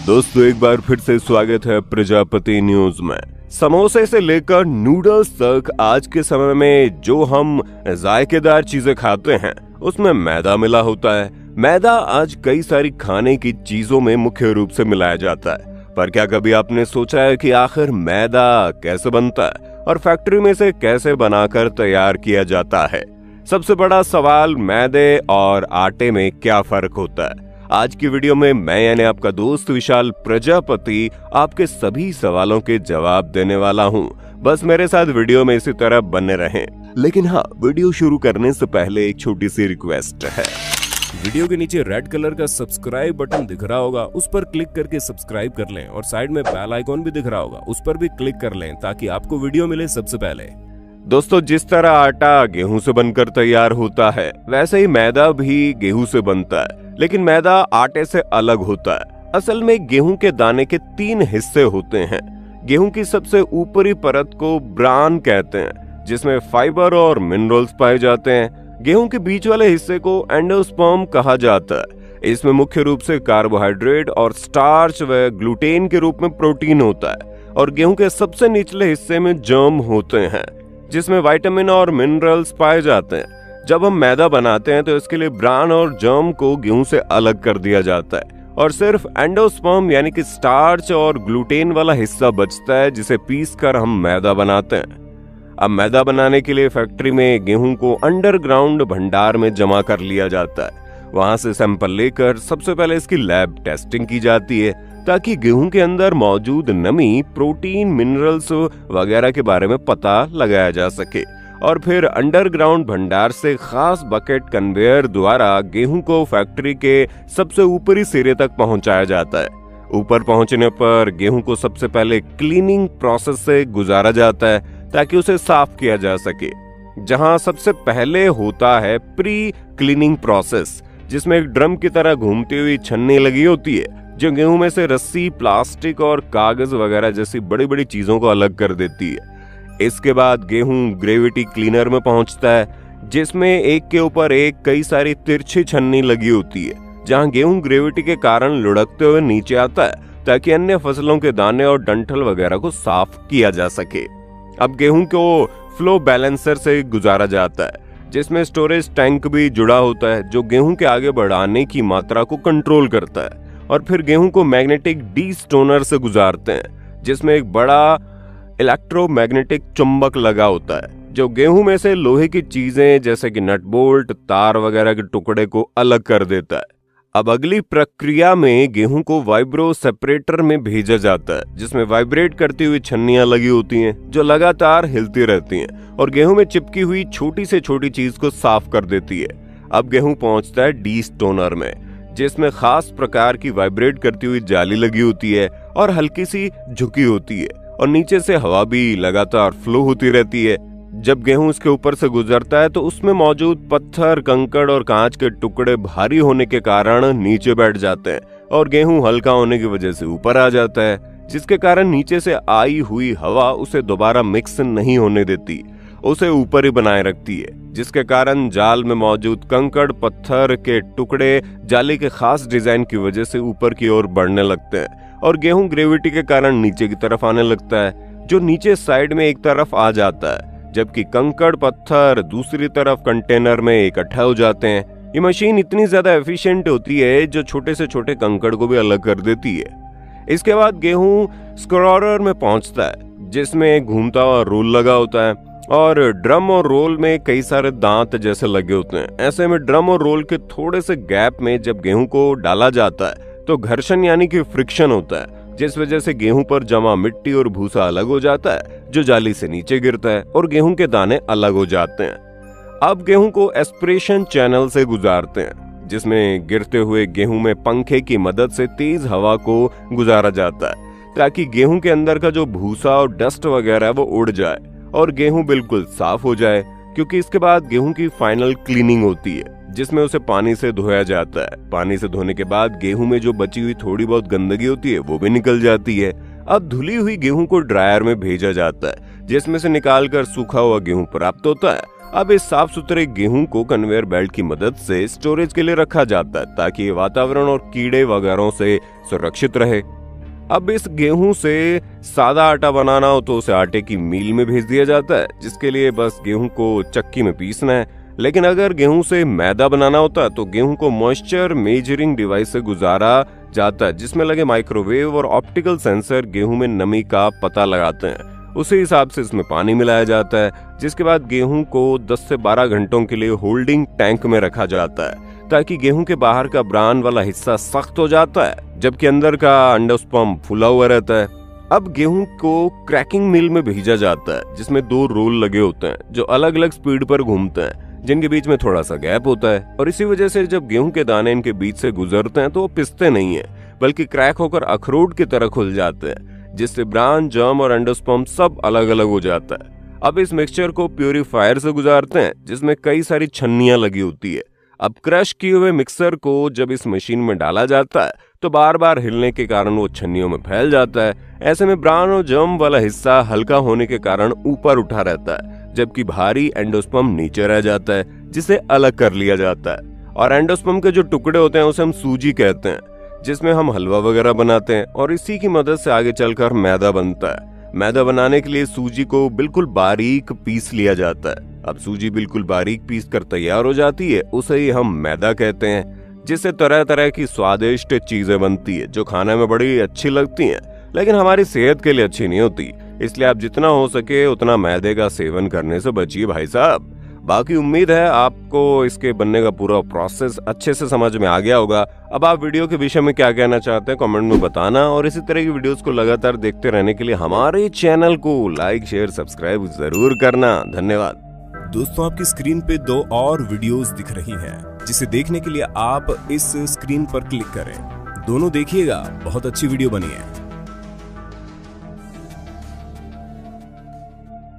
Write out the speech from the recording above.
दोस्तों एक बार फिर से स्वागत है प्रजापति न्यूज में। समोसे से लेकर नूडल्स तक आज के समय में जो हम जायकेदार चीजें खाते हैं उसमें मैदा मिला होता है। मैदा आज कई सारी खाने की चीजों में मुख्य रूप से मिलाया जाता है, पर क्या कभी आपने सोचा है कि आखिर मैदा कैसे बनता है और फैक्ट्री में से कैसे बनाकर तैयार किया जाता है? सबसे बड़ा सवाल, मैदे और आटे में क्या फर्क होता है? आज की वीडियो में मैं यानी आपका दोस्त विशाल प्रजापति आपके सभी सवालों के जवाब देने वाला हूं। बस मेरे साथ वीडियो में इसी तरह बने रहें। लेकिन हाँ, वीडियो शुरू करने से पहले एक छोटी सी रिक्वेस्ट है। वीडियो के नीचे रेड कलर का सब्सक्राइब बटन दिख रहा होगा, उस पर क्लिक करके सब्सक्राइब कर लें और साइड में बेल आइकॉन भी दिख रहा होगा, उस पर भी क्लिक कर लें ताकि आपको वीडियो मिले सबसे पहले। दोस्तों, जिस तरह आटा गेहूं से बनकर तैयार होता है वैसे ही मैदा भी गेहूं से बनता है, लेकिन मैदा आटे से अलग होता है। असल में गेहूं के दाने के 3 हिस्से होते हैं। गेहूं की सबसे ऊपरी परत को ब्रान कहते हैं, जिसमें फाइबर और मिनरल्स पाए जाते हैं। गेहूं के बीच वाले हिस्से को एंडोस्पर्म कहा जाता है। इसमें मुख्य रूप से कार्बोहाइड्रेट और स्टार्च व ग्लूटेन के रूप में प्रोटीन होता है। और गेहूं के सबसे निचले हिस्से में जर्म होते हैं, जिसमें विटामिन और मिनरल्स पाए जाते हैं। जब हम मैदा बनाते हैं तो इसके लिए ब्रान और जर्म को गेहूं से अलग कर दिया जाता है और सिर्फ एंडोस्पर्म यानी कि स्टार्च और ग्लूटेन वाला हिस्सा बचता है, जिसे पीसकर हम मैदा बनाते हैं। अब मैदा बनाने के लिए फैक्ट्री में गेहूं को अंडरग्राउंड भंडार में जमा कर लिया जाता है। वहां से सैंपल लेकर सबसे पहले इसकी लैब टेस्टिंग की जाती है, ताकि गेहूं के अंदर मौजूद नमी, प्रोटीन, मिनरल्स वगैरह के बारे में पता लगाया जा सके। और फिर अंडरग्राउंड भंडार से खास बकेट कन्वेयर द्वारा गेहूं को फैक्ट्री के सबसे ऊपरी सिरे तक पहुंचाया जाता है। ऊपर पहुंचने पर गेहूं को सबसे पहले क्लीनिंग प्रोसेस से गुजारा जाता है, ताकि उसे साफ किया जा सके। जहां सबसे पहले होता है प्री क्लीनिंग प्रोसेस, जिसमें एक ड्रम की तरह घूमती हुई छन्नी लगी होती है, जो गेहूं में से रस्सी, प्लास्टिक और कागज वगैरह जैसी बड़ी बड़ी चीजों को अलग कर देती है। इसके बाद गेहूं ग्रेविटी क्लीनर में पहुंचता है, जिसमें एक के ऊपर एक कई सारी तिरछी छन्नी लगी होती है, जहां गेहूं ग्रेविटी के कारण लुढ़कते हुए नीचे आता है, ताकि अन्य फसलों के दाने और डंठल वगैरह को साफ किया जा सके। अब गेहूं को फ्लो बैलेंसर से गुजारा जाता है, जिसमें स्टोरेज टैंक भी जुड़ा होता है, जो गेहूं के आगे बढ़ाने की मात्रा को कंट्रोल करता है। और फिर गेहूं को मैग्नेटिक डी-स्टोनर से गुजारते हैं, जिसमें एक बड़ा इलेक्ट्रोमैग्नेटिक चुंबक लगा होता है, जो गेहूं में से लोहे की चीजें जैसे कि नट बोल्ट, तार वगैरह के टुकड़े को अलग कर देता है। अब अगली प्रक्रिया में गेहूं को वाइब्रो सेपरेटर में भेजा जाता है, जिसमें वाइब्रेट करती हुई छन्नियां लगी होती हैं, जो लगातार हिलती रहती हैं और गेहूं में चिपकी हुई छोटी से छोटी चीज को साफ कर देती है। अब गेहूं पहुंचता है डी-स्टोनर में, जिसमें खास प्रकार की वाइब्रेट करती हुई जाली लगी होती है और हल्की सी झुकी होती है, और नीचे से हवा भी लगातार फ्लो होती रहती है। जब गेहूं इसके ऊपर से गुजरता है तो उसमें मौजूद पत्थर, कंकड़ और कांच के टुकड़े भारी होने के कारण नीचे बैठ जाते हैं और गेहूं हल्का होने की वजह से ऊपर आ जाता है, जिसके कारण नीचे से आई हुई हवा उसे दोबारा मिक्स नहीं होने देती, उसे ऊपर ही बनाए रखती है, जिसके कारण जाल में मौजूद कंकड़ पत्थर के टुकड़े जाली के खास डिजाइन की वजह से ऊपर की ओर बढ़ने लगते हैं और गेहूं ग्रेविटी के कारण नीचे की तरफ आने लगता है, जो नीचे साइड में एक तरफ आ जाता है, जबकि कंकड़ पत्थर दूसरी तरफ कंटेनर में इकट्ठा हो जाते हैं। ये मशीन इतनी ज्यादा एफिशिएंट होती है जो छोटे से छोटे कंकड़ को भी अलग कर देती है। इसके बाद गेहूं स्क्रॉरर में पहुंचता है, जिसमें घूमता हुआ रोल लगा होता है और ड्रम और रोल में कई सारे दांत जैसे लगे होते हैं। ऐसे में ड्रम और रोल के थोड़े से गैप में जब गेहूं को डाला जाता है तो घर्षण यानी कि फ्रिक्शन होता है, जिस वजह से गेहूं पर जमा मिट्टी और भूसा अलग हो जाता है, जो जाली से नीचे गिरता है और गेहूं के दाने अलग हो जाते हैं। अब गेहूं को एस्पिरेशन चैनल से गुजारते हैं, जिसमें गिरते हुए गेहूं में पंखे की मदद से तेज हवा को गुजारा जाता है, ताकि गेहूं के अंदर का जो भूसा और डस्ट वगैरह है वो उड़ जाए और गेहूं बिल्कुल साफ हो जाए। क्योंकि इसके बाद गेहूं की फाइनल क्लीनिंग होती है, जिसमें उसे पानी से धोया जाता है। पानी से धोने के बाद गेहूं में जो बची हुई थोड़ी बहुत गंदगी होती है वो भी निकल जाती है। अब धुली हुई गेहूं को ड्रायर में भेजा जाता है, जिसमें से निकालकर सूखा हुआ गेहूं प्राप्त होता है अब इस साफ सुथरे गेहूं को कन्वेयर बेल्ट की मदद से स्टोरेज के लिए रखा जाता है ताकि ये वातावरण और कीड़े वगैरह से सुरक्षित रहे। अब इस गेहूं से सादा आटा बनाना हो तो उसे आटे की मील में भेज दिया जाता है, जिसके लिए बस गेहूं को चक्की में पीसना है। लेकिन अगर गेहूं से मैदा बनाना होता है तो गेहूं को मॉइस्चर मेजरिंग डिवाइस से गुजारा जाता है, जिसमें लगे माइक्रोवेव और ऑप्टिकल सेंसर गेहूं में नमी का पता लगाते हैं। उसी हिसाब से इसमें पानी मिलाया जाता है, जिसके बाद गेहूं को 10 से 12 घंटों के लिए होल्डिंग टैंक में रखा जाता है ताकि गेहूं के बाहर का ब्रान वाला हिस्सा सख्त हो जाता है जबकि अंदर का एंडोस्पर्म फूला हुआ रहता है। अब गेहूं को क्रैकिंग मिल में भेजा जाता है, जिसमें 2 रोल लगे होते हैं जो अलग अलग स्पीड पर घूमते हैं, जिनके बीच में थोड़ा सा गैप होता है। और इसी वजह से जब गेहूं के दाने इनके बीच से गुजरते हैं तो वो पिसते नहीं है, बल्कि क्रैक होकर अखरोट की तरह खुल जाते हैं, जिससे ब्रान, जर्म और एंडोस्पर्म सब अलग अलग हो जाता है। अब इस मिक्सचर को प्यूरीफायर से गुजारते हैं, जिसमें कई सारी छन्नियां लगी होती है। अब क्रश किए हुए मिक्सर को जब इस मशीन में डाला जाता है तो बार बार हिलने के कारण वो छन्नियों में फैल जाता है। ऐसे में ब्रान और जर्म वाला हिस्सा हल्का होने के कारण ऊपर उठा रहता है, जबकि भारी एंडोस्पर्म नीचे रह जाता है, जिसे अलग कर लिया जाता है। और एंडोस्पर्म के जो टुकड़े होते हैं उसे हम सूजी कहते हैं, जिसमें हम हलवा वगैरह बनाते हैं और इसी की मदद से आगे चलकर मैदा बनता है। मैदा बनाने के लिए सूजी को बिल्कुल बारीक पीस लिया जाता है। अब सूजी बिल्कुल बारीक पीस कर तैयार हो जाती है, उसे ही हम मैदा कहते हैं, जिससे तरह तरह की स्वादिष्ट चीजें बनती है जो खाने में बड़ी अच्छी लगती हैं, लेकिन हमारी सेहत के लिए अच्छी नहीं होती। इसलिए आप जितना हो सके उतना मैदे का सेवन करने से बचिए भाई साहब। बाकी उम्मीद है आपको इसके बनने का पूरा प्रोसेस अच्छे से समझ में आ गया होगा। अब आप वीडियो के विषय में क्या कहना चाहते हैं कमेंट में बताना, और इसी तरह की वीडियोस को लगातार देखते रहने के लिए हमारे चैनल को लाइक, शेयर, सब्सक्राइब जरूर करना। धन्यवाद। दोस्तों, आपकी स्क्रीन पे 2 और वीडियोस दिख रही हैं, जिसे देखने के लिए आप इस स्क्रीन पर क्लिक करें। दोनों देखिएगा, बहुत अच्छी वीडियो बनी है।